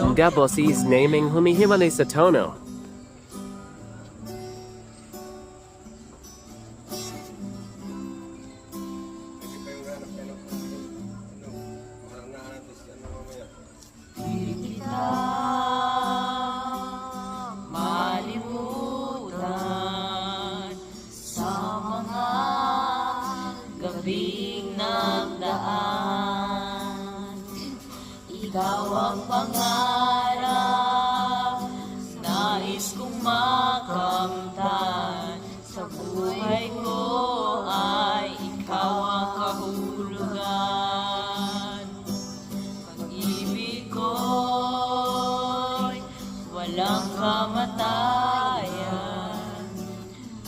Nga boses naming humihiwalay sa tono. Malimutan sa mga gabing nagdaan. Ikaw ang pangarap, nais kong makamtan. Sa buhay ko ay ikaw ang kahulugan. Pag-ibig ko'y walang kamatayan.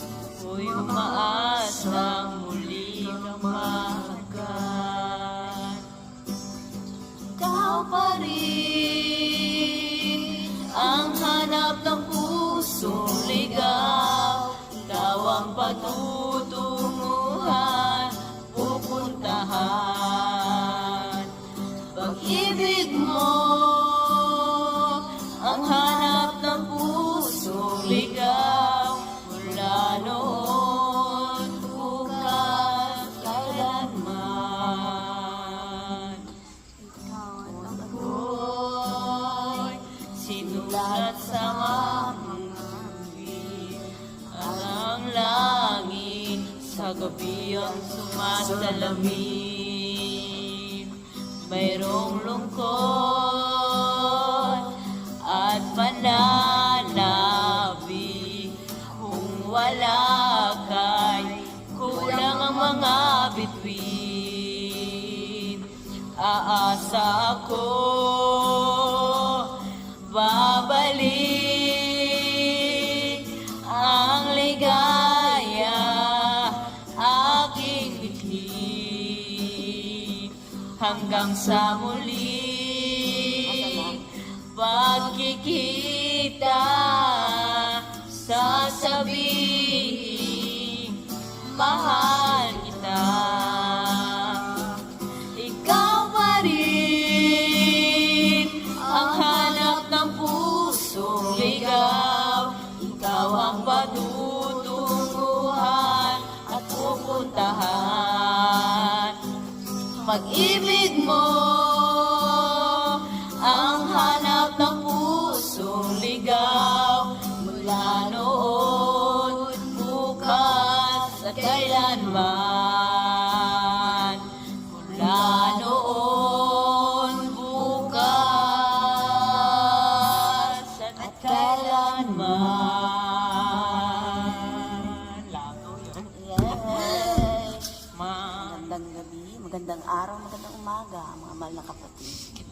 Ako'y umaasang muli kang mahagan. Ikaw pa rin ang hanap ng pusong ligaw. Ikaw ang patutunguhan, pupuntahan. Pag-ibig mo ang hanap ng pusong ligaw. Mula noon, bukas, kailanman. Ako'y sinulat sa aming buhay. Ang langit sa gabi ang sumasalamin. Mayroong lungkot at pananabi. Kung wala ka'y kulang ang mga bituin. Aasa ako, babalik ang ligaya aking bitin. Hanggang sa muli pagkikita, sasabihin mahal kita. Ikaw pa rin ang hanap ng pusong ligaw. Ikaw ang patutunguhan at pupuntahan. Pag-ibig mo ang hanap ng pusong ligaw. Mula noon, bukas at kailanman. Mula noon, bukas at kailanman. Lago yun. Magandang gabi, magandang araw, magandang umaga, mga mahal na kapatid.